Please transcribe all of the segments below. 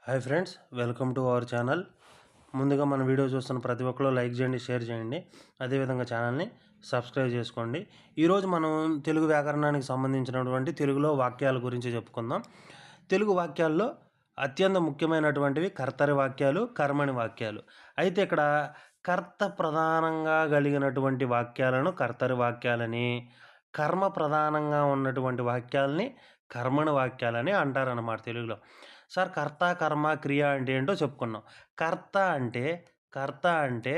Hi friends, welcome to our channel. ముందుగా మన video చూస్తున్న ప్రతి ఒక్కరు లైక్ చేయండి, షేర్ చేయండి. అదేవిధంగా ఛానల్ని సబ్స్క్రైబ్ చేసుకోండి. ఈరోజు మనం తెలుగు వ్యాకరణానికి సంబంధించినటువంటి తెలుగులో వాక్యాల గురించి చెప్పుకుందాం. తెలుగు వాక్యాల్లో అత్యంత ముఖ్యమైనటువంటివి కర్తరి వాక్యాలు, కర్మణి వాక్యాలు. అయితే ఇక్కడ కర్త ప్రధానంగా కలిగినటువంటి వాక్యాలను కర్తరి వాక్యాలని, కర్మ ప్రధానంగా ఉన్నటువంటి వాక్యాలని కర్మణ వాక్యాలని అంటారన్నమాట తెలుగులో. సార్, కర్త, కర్మ, క్రియ అంటే ఏంటో చెప్పుకున్నాం. కర్త అంటే కర్త అంటే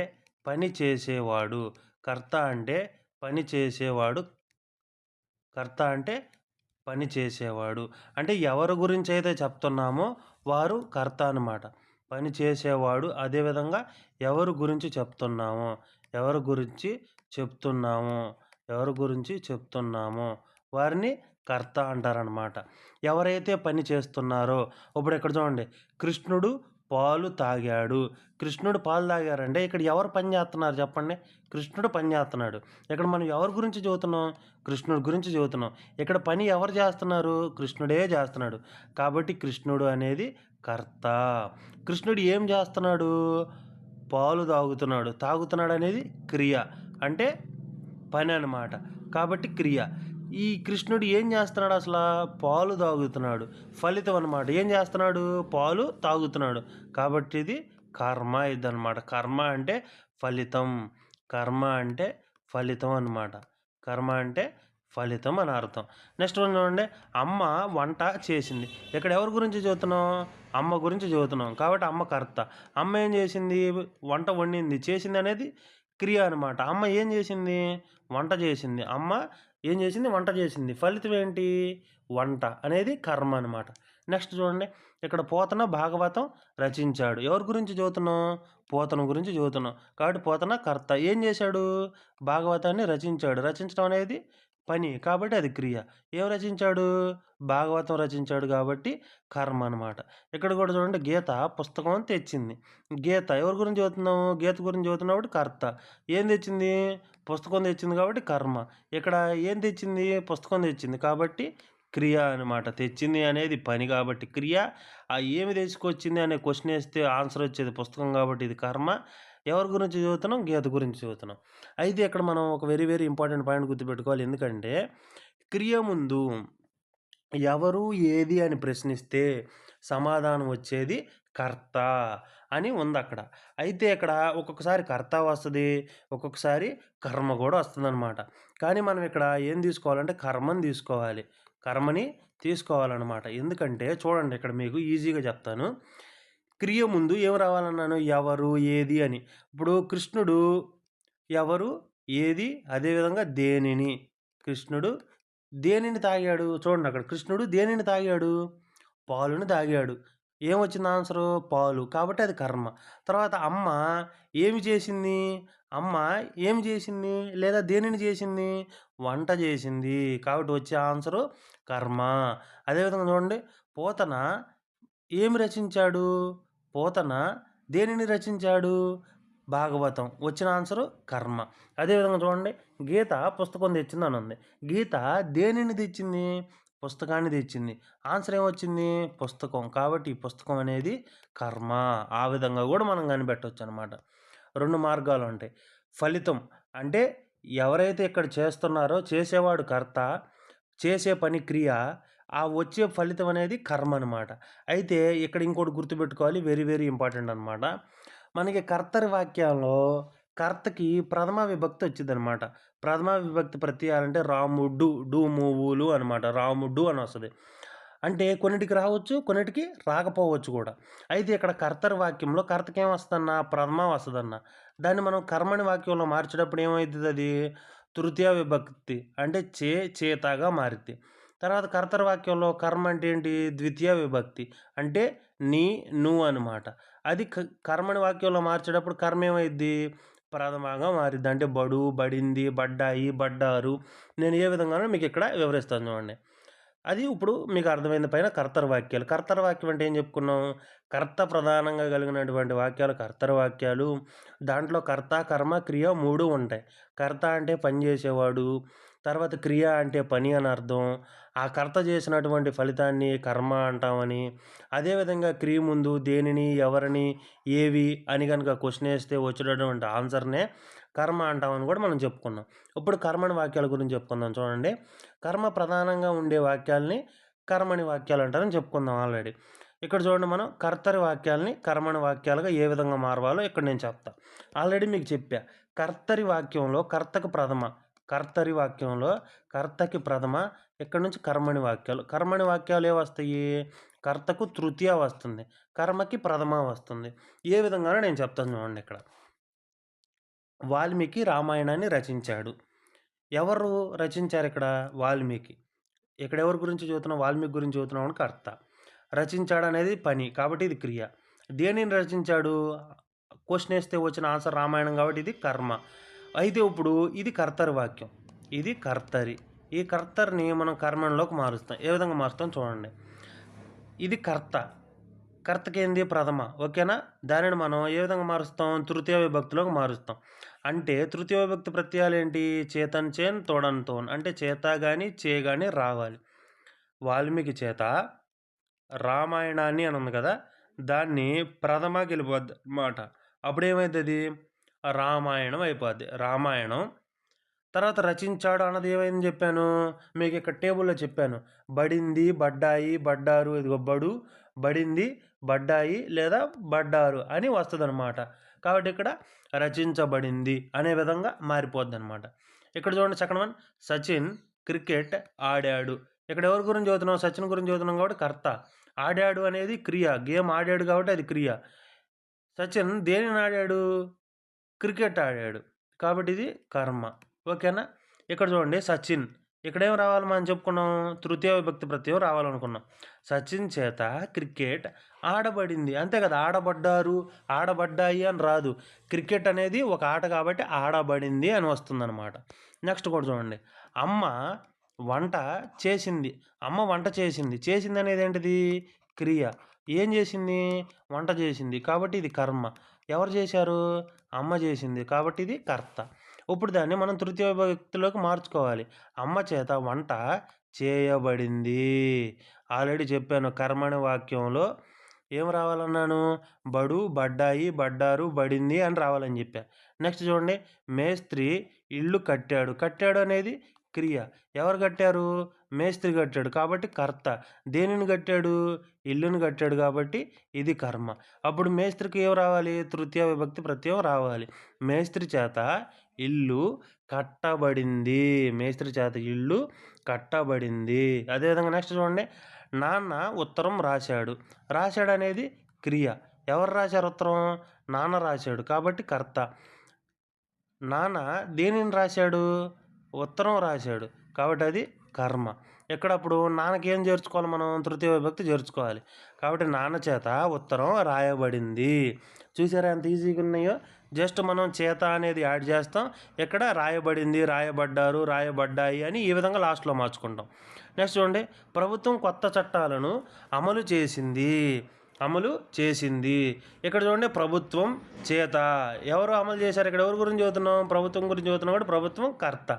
పని చేసేవాడు. కర్త అంటే పని చేసేవాడు. కర్త అంటే పని చేసేవాడు. అంటే ఎవరి గురించి అయితే చెప్తున్నామో వారు కర్త అనమాట. పని చేసేవాడు. అదేవిధంగా ఎవరి గురించి చెప్తున్నామో, ఎవరి గురించి చెప్తున్నామో, ఎవరి గురించి చెప్తున్నామో వారిని కర్త అంటారనమాట. ఎవరైతే పని చేస్తున్నారో, ఇప్పుడు ఇక్కడ చూడండి, కృష్ణుడు పాలు తాగాడు. కృష్ణుడు పాలు తాగారంటే ఇక్కడ ఎవరు పని చేస్తున్నారు చెప్పండి? కృష్ణుడు పని చేస్తున్నాడు. ఇక్కడ మనం ఎవరి గురించి చదువుతున్నాం? కృష్ణుడి గురించి చదువుతున్నాం. ఇక్కడ పని ఎవరు చేస్తున్నారు? కృష్ణుడే చేస్తున్నాడు. కాబట్టి కృష్ణుడు అనేది కర్త. కృష్ణుడు ఏం చేస్తున్నాడు? పాలు తాగుతున్నాడు. తాగుతున్నాడు అనేది క్రియ, అంటే పని అన్నమాట. కాబట్టి క్రియ. ఈ కృష్ణుడు ఏం చేస్తున్నాడు? అసలు పాలు తాగుతున్నాడు. ఫలితం అన్నమాట. ఏం చేస్తున్నాడు? పాలు తాగుతున్నాడు. కాబట్టి ఇది కర్మ ఇదన్నమాట. కర్మ అంటే ఫలితం. కర్మ అంటే ఫలితం అన్నమాట. కర్మ అంటే ఫలితం అని అర్థం. నెక్స్ట్ వన్ చూడండి, అమ్మ వంట చేసింది. ఇక్కడ ఎవరి గురించి చదువుతున్నాం? అమ్మ గురించి చదువుతున్నాం. కాబట్టి అమ్మ కర్త. అమ్మ ఏం చేసింది? వంట వండింది. చేసింది అనేది క్రియ అనమాట. అమ్మ ఏం చేసింది? వంట చేసింది. అమ్మ ఏం చేసింది? వంట చేసింది. ఫలితం ఏంటి? వంట అనేది కర్మ అనమాట. నెక్స్ట్ చూడండి, ఇక్కడ పోతన భాగవతం రచించాడు. ఎవరి గురించి చదువుతున్నాం? పోతన గురించి చదువుతున్నాం. కాబట్టి పోతన కర్త. ఏం చేశాడు? భాగవతాన్ని రచించాడు. రచించడం అనేది పని, కాబట్టి అది క్రియ. ఏం రచించాడు? భాగవతం రచించాడు, కాబట్టి కర్మ అనమాట. ఇక్కడ కూడా చూడండి, గీత పుస్తకం తెచ్చింది. గీత ఎవరి గురించి చదువుతున్నాము? గీత గురించి చదువుతున్నప్పుడు కర్త. ఏం తెచ్చింది? పుస్తకం తెచ్చింది, కాబట్టి కర్మ. ఇక్కడ ఏం తెచ్చింది? పుస్తకం తెచ్చింది, కాబట్టి క్రియ అనమాట. తెచ్చింది అనేది పని కాబట్టి క్రియ. ఆ ఏమి తెచ్చుకొచ్చింది అనే క్వశ్చన్ వేస్తే ఆన్సర్ వచ్చేది పుస్తకం, కాబట్టి ఇది కర్మ. ఎవరి గురించి చదువుతున్నాం? గీత గురించి చదువుతున్నాం. అయితే ఇక్కడ మనం ఒక వెరీ వెరీ ఇంపార్టెంట్ పాయింట్ గుర్తుపెట్టుకోవాలి. ఎందుకంటే క్రియ ముందు ఎవరు ఏది అని ప్రశ్నిస్తే సమాధానం వచ్చేది కర్త అని ఉంది అక్కడ. అయితే ఇక్కడ ఒక్కొక్కసారి కర్త వస్తుంది, ఒక్కొక్కసారి కర్మ కూడా వస్తుందన్నమాట. కానీ మనం ఇక్కడ ఏం తీసుకోవాలంటే కర్మని తీసుకోవాలి. కర్మని తీసుకోవాలన్నమాట. ఎందుకంటే చూడండి, ఇక్కడ మీకు ఈజీగా చెప్తాను. క్రియ ముందు ఏం రావాలన్నాను? ఎవరు ఏది అని. ఇప్పుడు కృష్ణుడు ఎవరు ఏది, అదేవిధంగా దేనిని. కృష్ణుడు దేనిని తాగాడు? చూడండి, అక్కడ కృష్ణుడు దేనిని తాగాడు? పాలుని తాగాడు. ఏమొచ్చింది ఆన్సరు? పాలు. కాబట్టి అది కర్మ. తర్వాత అమ్మ ఏమి చేసింది? అమ్మ ఏమి చేసింది? లేదా దేనిని చేసింది? వంట చేసింది. కాబట్టి వచ్చే ఆన్సరు కర్మ. అదేవిధంగా చూడండి, పోతన ఏమి రచించాడు? పోతన దేనిని రచించాడు? భాగవతం. వచ్చిన ఆన్సరు కర్మ. అదేవిధంగా చూడండి, గీత పుస్తకం తెచ్చిందని ఉంది. గీత దేనిని తెచ్చింది? పుస్తకాన్ని తెచ్చింది. ఆన్సర్ ఏమొచ్చింది? పుస్తకం. కాబట్టి ఈ పుస్తకం అనేది కర్మ. ఆ విధంగా కూడా మనం కనిపెట్టవచ్చు అనమాట. 2 మార్గాలు ఉంటాయి. ఫలితం అంటే ఎవరైతే ఇక్కడ చేస్తున్నారో చేసేవాడు కర్త, చేసే పని క్రియ, ఆ వచ్చే ఫలితం అనేది కర్మ అనమాట. అయితే ఇక్కడ ఇంకోటి గుర్తుపెట్టుకోవాలి, వెరీ వెరీ ఇంపార్టెంట్ అనమాట. మనకి కర్తరి వాక్యాల్లో కర్తకి ప్రథమ విభక్తి వచ్చిందనమాట. ప్రథమ విభక్తి ప్రత్యయాలంటే రాముడు, డు మూవులు అనమాట. రాముడు అని వస్తుంది. అంటే కొన్నిటికి రావచ్చు, కొన్నిటికి రాకపోవచ్చు కూడా. అయితే ఇక్కడ కర్తరి వాక్యంలో కర్తకి ఏమొస్తుందన్న? ప్రథమ వస్తుందన్న. దాన్ని మనం కర్మని వాక్యంలో మార్చేటప్పుడు ఏమవుతుంది? అది తృతీయ విభక్తి, అంటే చేతగా మారిద్ది. తర్వాత కర్తరి వాక్యంలో కర్మ అంటే ఏంటి? ద్వితీయ విభక్తి, అంటే నీ, నువ్వు అనమాట. అది కర్మని వాక్యంలో మార్చేటప్పుడు కర్మ ఏమైద్ది? ప్రథమంగా మారిద్ది. అంటే బడు, బడింది, బడ్డాయి, బడ్డారు. నేను ఏ విధంగానో మీకు ఇక్కడ వివరిస్తాను చూడండి. అది ఇప్పుడు మీకు అర్థమైన పైన కర్తర వాక్యాలు. కర్తర వాక్యం అంటే ఏం చెప్పుకున్నాం? కర్త ప్రధానంగా కలిగినటువంటి వాక్యాలు కర్తర వాక్యాలు. దాంట్లో కర్త, కర్మ, క్రియ 3 ఉంటాయి. కర్త అంటే పని చేసేవాడు. తర్వాత క్రియ అంటే పని అని అర్థం. ఆ కర్త చేసినటువంటి ఫలితాన్ని కర్మ అంటామని, అదేవిధంగా క్రియ ముందు దేనిని, ఎవరిని, ఏవి అని గనుక క్వెషన్ ఏస్తే వచ్చేటటువంటి ఆన్సర్‌నే కర్మ అంటామని కూడా మనం చెప్పుకున్నాం. ఇప్పుడు కర్మని వాక్యాల గురించి చెప్పుకుందాం చూడండి. కర్మ ప్రధానంగా ఉండే వాక్యాల్ని కర్మణి వాక్యాలు అంటారని చెప్పుకుందాం ఆల్రెడీ. ఇక్కడ చూడండి మనం కర్తరి వాక్యాల్ని కర్మణి వాక్యాలుగా ఏ విధంగా మారవాలో ఇక్కడ నేను చెప్తా. ఆల్రెడీ మీకు చెప్పా. కర్తరి వాక్యంలో కర్తకు ప్రథమ, కర్తరి వాక్యంలో కర్తకి ప్రథమ, ఇక్కడ నుంచి కర్మణి వాక్యాలు. కర్మణి వాక్యాలు ఏవొస్తాయి? కర్తకు తృతీయ వస్తుంది, కర్మకి ప్రథమ వస్తుంది. ఏ విధంగానో నేను చెప్తాను చూడండి ఇక్కడ. వాల్మీకి రామాయణాన్ని రచించాడు. ఎవరు రచించారు ఇక్కడ? వాల్మీకి. ఇక్కడ ఎవరి గురించి చదువుతున్నాం? వాల్మీకి గురించి చదువుతున్నాం అని కర్త. రచించాడు అనేది పని, కాబట్టి ఇది క్రియ. దేనిని రచించాడు? క్వశ్చన్ వేస్తే వచ్చిన ఆన్సర్ రామాయణం, కాబట్టి ఇది కర్మ. అయితే ఇప్పుడు ఇది కర్తరి వాక్యం, ఇది కర్తరి. ఈ కర్తరిని మనం కర్మలోకి మారుస్తాం. ఏ విధంగా మారుస్తాం చూడండి. ఇది కర్త, కర్తకి ఏంది? ప్రథమ. ఓకేనా? దానిని మనం ఏ విధంగా మారుస్తాం? తృతీయ విభక్తిలోకి మారుస్తాం. అంటే తృతీయ విభక్తి ప్రత్యయాలు ఏంటి? చేతన్ చేన్ తోడన్ తోన్, అంటే చేత కానీ చే కానీ రావాలి. వాల్మీకి చేత రామాయణాన్ని అని ఉంది కదా, దాన్ని ప్రథమకి వెళ్ళిపోద్ది మాట. అప్పుడు ఏమవుతుంది? రామాయణం అయిపోద్ది. రామాయణం. తర్వాత రచించాడు అన్నది ఏమైంది చెప్పాను మీకు, ఇక్కడ టేబుల్లో చెప్పాను. బడింది, బడ్డాయి, బడ్డారు. ఇదిగో బడు, బడింది, బడ్డాయి లేదా బడ్డారు అని వస్తుంది అనమాట. కాబట్టి ఇక్కడ రచించబడింది అనే విధంగా మారిపోద్ది అనమాట. ఇక్కడ చూడండి సెకండ్ వన్, సచిన్ క్రికెట్ ఆడాడు. ఇక్కడ ఎవరి గురించి చదువుతున్నాం? సచిన్ గురించి చదువుతున్నాం కాబట్టి కర్త. ఆడాడు అనేది క్రియ, గేమ్ ఆడాడు కాబట్టి అది క్రియ. సచిన్ దేనిని ఆడాడు? క్రికెట్ ఆడాడు, కాబట్టి ఇది కర్మ. ఓకేనా? ఇక్కడ చూడండి సచిన్, ఇక్కడేం రావాలి మనం చెప్పుకున్నాం? తృతీయ విభక్తి ప్రత్యయం రావాలనుకున్నాం. సచిన్ చేత క్రికెట్ ఆడబడింది, అంతే కదా. ఆడబడ్డారు, ఆడబడ్డాయి అని రాదు. క్రికెట్ అనేది ఒక ఆట కాబట్టి ఆడబడింది అని వస్తుందన్నమాట. నెక్స్ట్ కూడా చూడండి, అమ్మ వంట చేసింది. అమ్మ వంట చేసింది. చేసింది అనేది ఏంటిది? క్రియ. ఏం చేసింది? వంట చేసింది, కాబట్టి ఇది కర్మ. ఎవరు చేశారు? అమ్మ చేసింది, కాబట్టి ఇది కర్త. ఇప్పుడు దాన్ని మనం తృతీయ విభక్తిలోకి మార్చుకోవాలి. అమ్మ చేత వంట చేయబడింది. ఆల్రెడీ చెప్పాను కర్మని వాక్యంలో ఏం రావాలన్నాను? బడు, బడ్డాయి, బడ్డారు, బడింది అని రావాలని చెప్పా. నెక్స్ట్ చూడండి, మేస్త్రి ఇల్లు కట్టాడు. కట్టాడు అనేది క్రియ. ఎవరు కట్టారు? మేస్త్రి కట్టాడు, కాబట్టి కర్త. దేనిని కట్టాడు? ఇల్లుని కట్టాడు, కాబట్టి ఇది కర్మ. అప్పుడు మేస్త్రికి ఏం రావాలి? తృతీయ విభక్తి ప్రత్యయం రావాలి. మేస్త్రి చేత ఇల్లు కట్టబడింది. మేస్త్రి చేత ఇల్లు కట్టబడింది. అదేవిధంగా నెక్స్ట్ చూడండి, నాన్న ఉత్తరం రాశాడు. రాశాడు అనేది క్రియ. ఎవరు రాశారు ఉత్తరం? నాన్న రాశాడు, కాబట్టి కర్త. నాన్న దేనిని రాశాడు? ఉత్తరం రాశాడు, కాబట్టి అది కర్మ. ఇక్కడ అప్పుడు నాన్నకి ఏం చేర్చుకోవాలి మనం? తృతీయ విభక్తి చేర్చుకోవాలి, కాబట్టి నాన్న చేత ఉత్తరం రాయబడింది. చూసారా ఎంత ఈజీగా ఉన్నాయో? జస్ట్ మనం చేత అనేది యాడ్ చేస్తాం, ఇక్కడ రాయబడింది, రాయబడ్డారు, రాయబడ్డాయి అని ఈ విధంగా లాస్ట్లో మార్చుకుంటాం. నెక్స్ట్ చూడండి, ప్రభుత్వం కొత్త చట్టాలను అమలు చేసింది. అమలు చేసింది. ఇక్కడ చూడండి, ప్రభుత్వం చేత ఎవరు అమలు చేశారు? ఇక్కడ ఎవరి గురించి చదువుతున్నాం? ప్రభుత్వం గురించి చదువుతున్నాం కాబట్టి ప్రభుత్వం కర్త.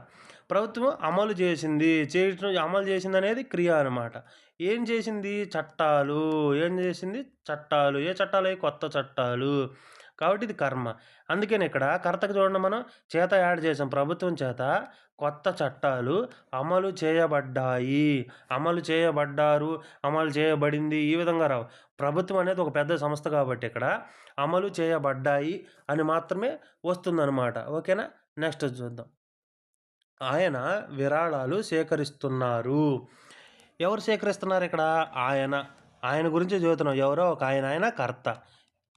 ప్రభుత్వం అమలు చేసింది. చేయటం, అమలు చేసింది అనేది క్రియ అనమాట. ఏం చేసింది? చట్టాలు. ఏం చేసింది? చట్టాలు. ఏ చట్టాలు? కొత్త చట్టాలు, కాబట్టి ఇది కర్మ. అందుకని ఇక్కడ కర్తకు చూడండి మనం చేత యాడ్ చేసాం. ప్రభుత్వం చేత కొత్త చట్టాలు అమలు చేయబడ్డాయి, అమలు చేయబడ్డారు, అమలు చేయబడింది, ఈ విధంగా రావు. ప్రభుత్వం అనేది ఒక పెద్ద సంస్థ కాబట్టి ఇక్కడ అమలు చేయబడ్డాయి అని మాత్రమే వస్తుందన్నమాట. ఓకేనా? నెక్స్ట్ చూద్దాం. ఆయన విరాళాలు సేకరిస్తున్నారు. ఎవరు సేకరిస్తున్నారు ఇక్కడ? ఆయన. ఆయన గురించి చదువుతున్నాం. ఎవరో ఒక ఆయన కర్త.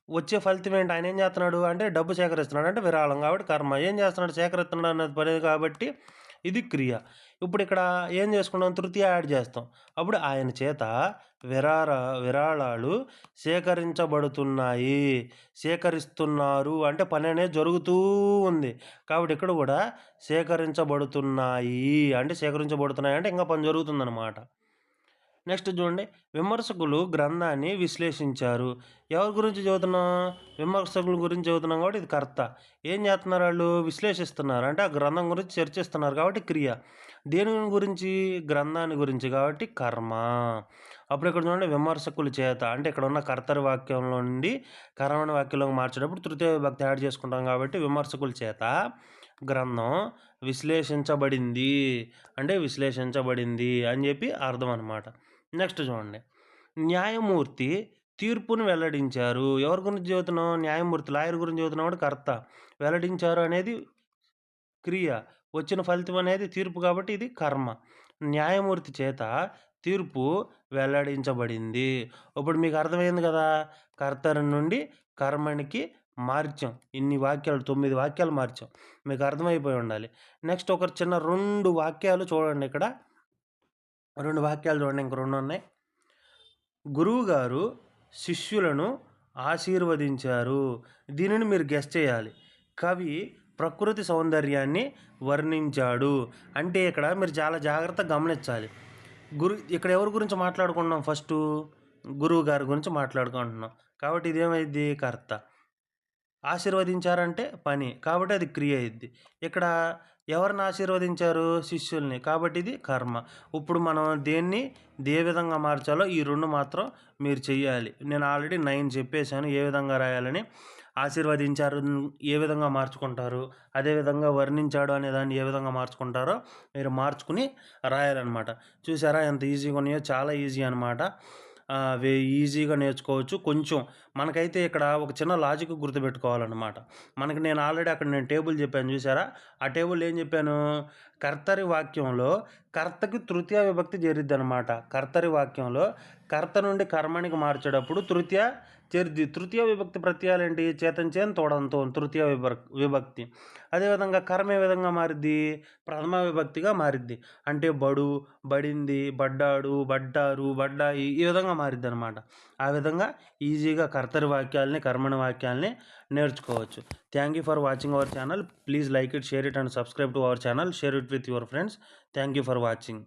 వచ్చే ఫలితం ఏంటి? ఆయన ఏం చేస్తున్నాడు అంటే డబ్బు సేకరిస్తున్నాడు, అంటే విరాళం, కాబట్టి కర్మ. ఏం చేస్తున్నాడు? సేకరిస్తున్నాడు అన్నది పని కాబట్టి ఇది క్రియ. ఇప్పుడు ఇక్కడ ఏం చేసుకున్నాం? తృతీయ యాడ్ చేస్తాం. అప్పుడు ఆయన చేత విరాళాలు సేకరించబడుతున్నాయి. సేకరిస్తున్నారు అంటే పని అనేది జరుగుతూ ఉంది, కాబట్టి ఇక్కడ కూడా సేకరించబడుతున్నాయి అంటే సేకరించబడుతున్నాయి అంటే ఇంకా పని జరుగుతుందన్నమాట. నెక్స్ట్ చూడండి, విమర్శకులు గ్రంథాన్ని విశ్లేషించారు. ఎవరి గురించి చదువుతున్నాం? విమర్శకుల గురించి చదువుతున్నాం, కాబట్టి ఇది కర్త. ఏం చేస్తున్నారు? వాళ్ళు విశ్లేషిస్తున్నారు, అంటే ఆ గ్రంథం గురించి చర్చిస్తున్నారు, కాబట్టి క్రియ. దేని గురించి? గ్రంథాన్ని గురించి కాబట్టి కర్మ. అప్పుడు ఇక్కడ చూడండి విమర్శకుల చేత అంటే ఇక్కడ ఉన్న కర్తరి వాక్యంలో నుండి కర్మని వాక్యంలోకి మార్చేటప్పుడు తృతీయ విభక్తి యాడ్ చేసుకుంటాం కాబట్టి విమర్శకుల చేత గ్రంథం విశ్లేషించబడింది అంటే విశ్లేషించబడింది అని చెప్పి అర్థం అనమాట. నెక్స్ట్ చూడండి, న్యాయమూర్తి తీర్పును వెల్లడించారు. ఎవరి గురించి చదువుతున్నాం? న్యాయమూర్తి, లాయర్ గురించి చదువుతున్నాం కాబట్టి కర్త. వెల్లడించారు అనేది క్రియ, వచ్చిన ఫలితం అనేది తీర్పు కాబట్టి ఇది కర్మ. న్యాయమూర్తి చేత తీర్పు వెల్లడించబడింది. ఇప్పుడు మీకు అర్థమైంది కదా, కర్తరి నుండి కర్మనికి మార్చాం. ఇన్ని వాక్యాలు 9 వాక్యాలు మార్చాం. మీకు అర్థమైపోయి ఉండాలి. నెక్స్ట్ ఒక చిన్న 2 వాక్యాలు చూడండి. ఇక్కడ 2 వాక్యాలు చూడండి, ఇంక 2 ఉన్నాయి. గురువుగారు శిష్యులను ఆశీర్వదించారు. దీనిని మీరు గెస్ చేయాలి. కవి ప్రకృతి సౌందర్యాన్ని వర్ణించాడు. అంటే ఇక్కడ మీరు చాలా జాగ్రత్తగా గమనించాలి. ఇక్కడ ఎవరి గురించి మాట్లాడుకుంటున్నాం? ఫస్టు గురువు గారి గురించి మాట్లాడుకుంటున్నాం కాబట్టి ఇదేమైద్ది? కర్త. ఆశీర్వదించారంటే పని కాబట్టి అది క్రియ అయింది. ఇక్కడ ఎవరిని ఆశీర్వదించారు? శిష్యుల్ని కాబట్టి ఇది కర్మ. ఇప్పుడు మనం దేన్ని ఏ విధంగా మార్చాలో ఈ 2 మాత్రం మీరు చెయ్యాలి. నేను ఆల్రెడీ 9 చెప్పేశాను ఏ విధంగా రాయాలని. ఆశీర్వదించారు ఏ విధంగా మార్చుకుంటారు, అదేవిధంగా వర్ణించాడు అనే దాన్ని ఏ విధంగా మార్చుకుంటారో మీరు మార్చుకుని రాయాలన్నమాట. చూసారా ఎంత ఈజీగా ఉన్నాయో? చాలా ఈజీ అనమాట. ఈజీగా నేర్చుకోవచ్చు. కొంచెం మనకైతే ఇక్కడ ఒక చిన్న లాజిక్ గుర్తుపెట్టుకోవాలన్నమాట. నేను ఆల్రెడీ అక్కడ టేబుల్ చెప్పాను చూసారా? ఆ టేబుల్ ఏం చెప్పాను? కర్తరి వాక్యంలో కర్తకి తృతీయ విభక్తి చేరిద్ది అనమాట. కర్తరి వాక్యంలో కర్త నుండి కర్మనికి మార్చేటప్పుడు తృతీయ చేరిద్ది. తృతీయ విభక్తి ప్రత్యయాలు ఏంటి? చేతన్ తోడంతో తృతీయ విభక్తి. అదేవిధంగా కర్మ ఏ విధంగా మారిద్ది? ప్రథమ విభక్తిగా మారిద్ది. అంటే బడు, బడింది, బడ్డాడు, బడ్డారు, బడ్డాయి ఈ విధంగా మారిద్ది అనమాట. ఆ విధంగా ఈజీగా కర్తరి వాక్యాలని కర్మని వాక్యాలని నేర్చుకోవచ్చు. Thank you for watching our channel. Please like it, share it and subscribe to our channel. Share it with your friends. Thank you for watching.